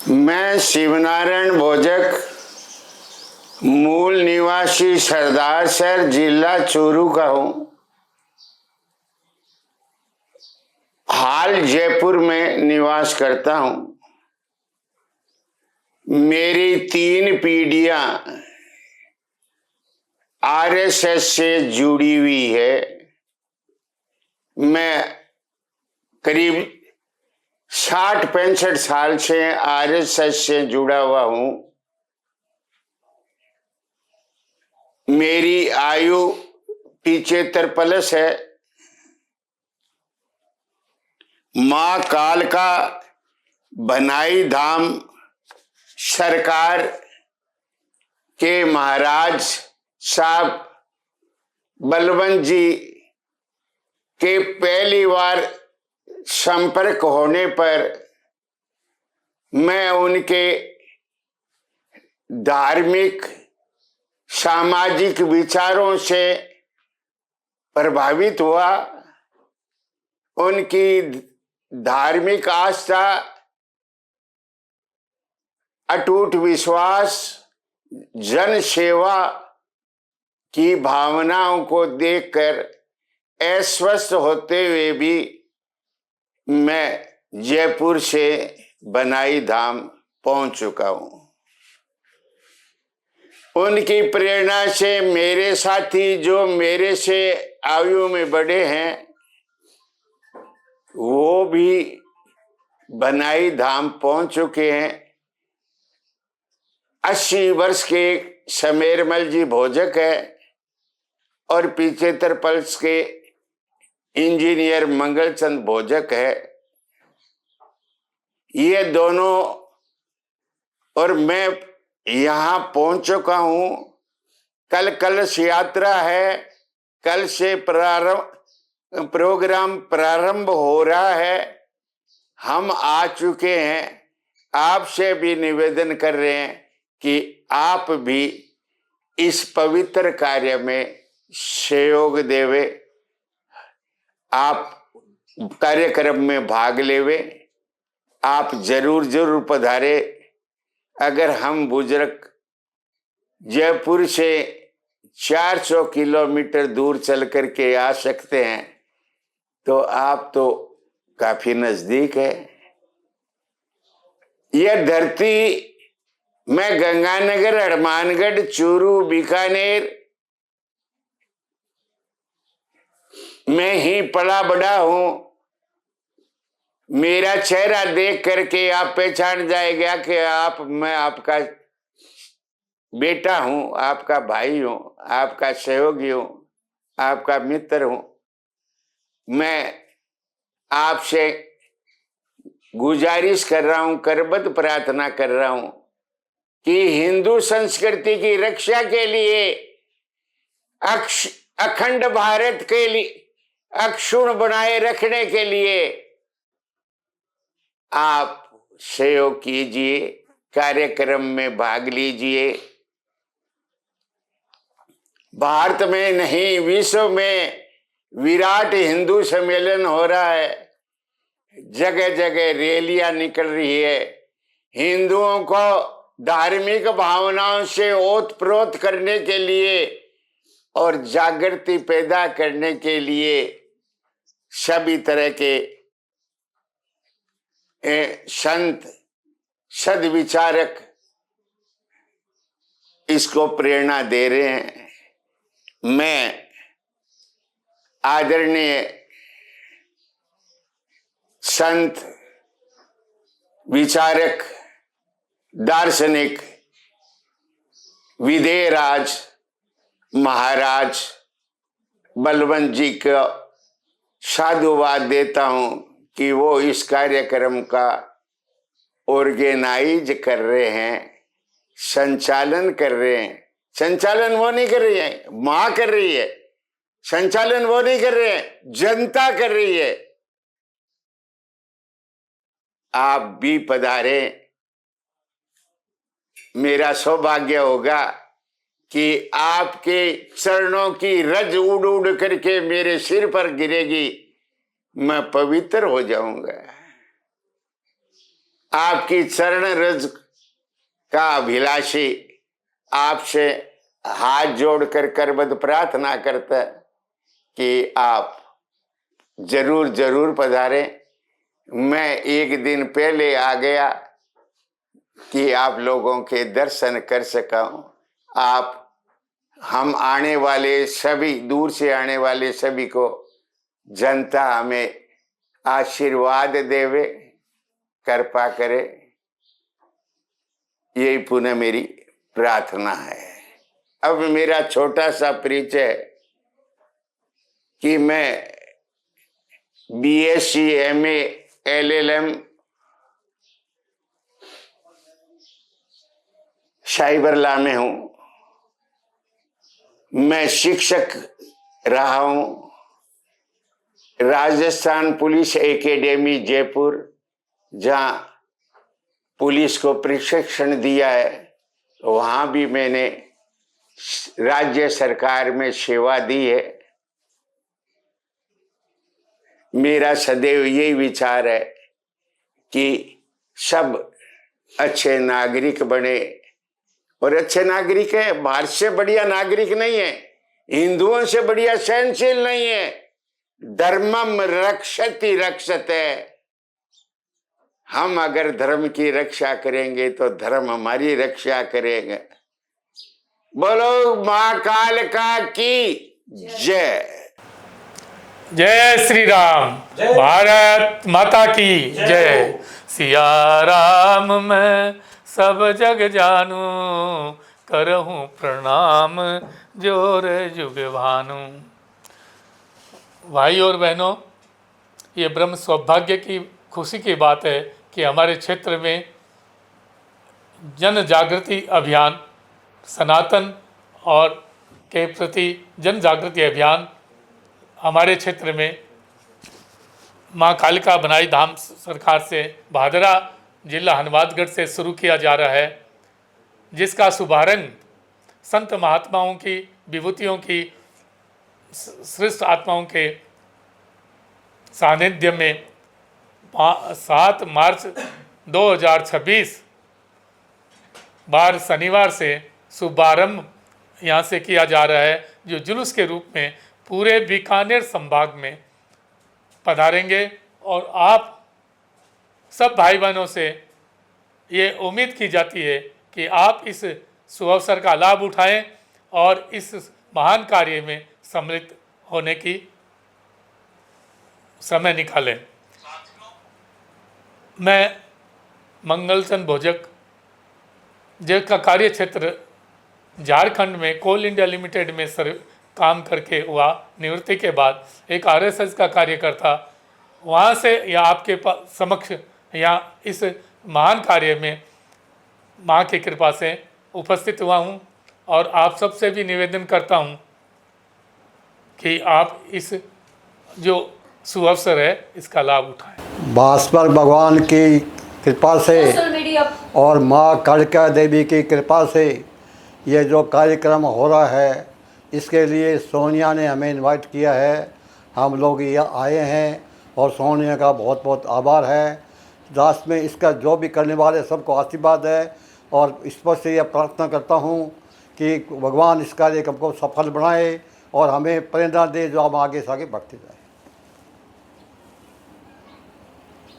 मैं शिवनारायण भोजक, मूल निवासी सरदार शहर, जिला चूरू का हूँ। हाल जयपुर में निवास करता हूँ। मेरी 3 पीढ़ियां आरएसएस से जुड़ी हुई है। मैं करीब 60-65 साल से आरएसएस से जुड़ा हुआ हूं। मेरी आयु 75+ है। मां कालका बनाई धाम सरकार के महाराज साहब बलवंत जी के पहली बार संपर्क होने पर मैं उनके धार्मिक सामाजिक विचारों से प्रभावित हुआ। उनकी धार्मिक आस्था, अटूट विश्वास, जन सेवा की भावनाओं को देखकर अस्वस्थ होते हुए भी मैं जयपुर से बनाई धाम पहुंच चुका हूं। उनकी प्रेरणा से मेरे साथी जो मेरे से आयु में बड़े हैं वो भी बनाई धाम पहुंच चुके हैं। 80 वर्ष के समेरमल जी भोजक है और 75 के इंजीनियर मंगलचंद भोजक है। ये दोनों और मैं यहां पहुंच चुका हूं। कल कलश यात्रा है। कल से प्रोग्राम प्रारंभ हो रहा है। हम आ चुके हैं। आपसे भी निवेदन कर रहे हैं कि आप भी इस पवित्र कार्य में सहयोग देवे, आप कार्यक्रम में भाग लेवे। आप जरूर पधारे। अगर हम बुजुर्ग जयपुर से 400 किलोमीटर दूर चल करके आ सकते हैं तो आप तो काफी नजदीक है। यह धरती मैं गंगानगर, हनुमानगढ़, चूरू, बीकानेर में ही पला बड़ा हूं। मेरा चेहरा देख करके आप पहचान जाएगा कि मैं आपका बेटा हूं, आपका भाई हूं, आपका सहयोगी हूं, आपका मित्र हूं। मैं आपसे गुजारिश कर रहा हूं, करबद्ध प्रार्थना कर रहा हूं कि हिंदू संस्कृति की रक्षा के लिए, अखंड भारत के लिए अक्षुण्ण बनाए रखने के लिए आप सहयोग कीजिए, कार्यक्रम में भाग लीजिए। भारत में नहीं, विश्व में विराट हिंदू सम्मेलन हो रहा है। जगह जगह रैलियां निकल रही है। हिंदुओं को धार्मिक भावनाओं से ओतप्रोत करने के लिए और जागृति पैदा करने के लिए सभी तरह के संत, सद्विचारक इसको प्रेरणा दे रहे हैं। मैं आदरणीय संत, विचारक, दार्शनिक विदेहराज महाराज बलवंत जी का साधुवाद देता हूं कि वो इस कार्यक्रम का ऑर्गेनाइज कर रहे हैं, संचालन कर रहे हैं। संचालन वो नहीं कर रही है, मां कर रही है। संचालन वो नहीं कर रहे हैं, जनता कर रही है। आप भी पधारे। मेरा सौभाग्य होगा कि आपके चरणों की रज उड़ उड़ करके मेरे सिर पर गिरेगी, मैं पवित्र हो जाऊंगा। आपकी चरण रज का अभिलाषी आपसे हाथ जोड़कर करबद्ध प्रार्थना करता कि आप जरूर जरूर पधारें। मैं एक दिन पहले आ गया कि आप लोगों के दर्शन कर सका हूं। आप हम आने वाले सभी, दूर से आने वाले सभी को जनता हमें आशीर्वाद देवे, कृपा करे, यही पुनः मेरी प्रार्थना है। अब मेरा छोटा सा परिचय कि मैं BSc MA LLM साइबरला में हूं। मैं शिक्षक रहा हूं राजस्थान पुलिस एकेडमी जयपुर, जहां पुलिस को प्रशिक्षण दिया है। वहां भी मैंने राज्य सरकार में सेवा दी है। मेरा सदैव यही विचार है कि सब अच्छे नागरिक बने, और अच्छे नागरिक है, भारत से बढ़िया नागरिक नहीं है, हिंदुओं से बढ़िया सहनशील नहीं है। धर्मम रक्षति रक्षते। हम अगर धर्म की रक्षा करेंगे तो धर्म हमारी रक्षा करेगा। बोलो मां कालिका की जय। जय श्री राम। भारत माता की जय। सिया राम मैं सब जग जानू, करहूँ प्रणाम जोर जुग भानु। भाई और बहनों, ये ब्रह्म सौभाग्य की खुशी की बात है कि हमारे क्षेत्र में जन जागृति अभियान, सनातन और के प्रति जन जागृति अभियान हमारे क्षेत्र में माँ कालिका बनाई धाम सरकार से भादरा जिला हनुमानगढ़ से शुरू किया जा रहा है, जिसका शुभारंभ संत महात्माओं की विभूतियों की श्रेष्ठ आत्माओं के सानिध्य में 7 मार्च 2026 बार शनिवार से शुभारंभ यहाँ से किया जा रहा है, जो जुलूस के रूप में पूरे बीकानेर संभाग में पधारेंगे। और आप सब भाई बहनों से ये उम्मीद की जाती है कि आप इस सुअवसर का लाभ उठाएं और इस महान कार्य में सम्मिलित होने की समय निकालें। मैं मंगलचंद भोजक, जिसका कार्य क्षेत्र झारखंड में कोल इंडिया लिमिटेड में काम करके हुआ, निवृत्ति के बाद एक RSS का कार्यकर्ता, वहाँ से या आपके समक्ष या इस महान कार्य में माँ की कृपा से उपस्थित हुआ हूँ। और आप सबसे भी निवेदन करता हूँ कि आप इस जो सुअवसर है इसका लाभ उठाएं। भास्कर भगवान की कृपा से और माँ कालिका देवी की कृपा से ये जो कार्यक्रम हो रहा है, इसके लिए सोनिया ने हमें इनवाइट किया है। हम लोग यहाँ आए हैं और सोनिया का बहुत बहुत आभार है। लास्ट में इसका जो भी करने वाले सबको आशीर्वाद है, और ईश्वर से यह प्रार्थना करता हूँ कि भगवान इस कार्यक्रम को सफल बनाए और हमें प्रेरणा दे, जो हम आगे से आगे बढ़ते जाए।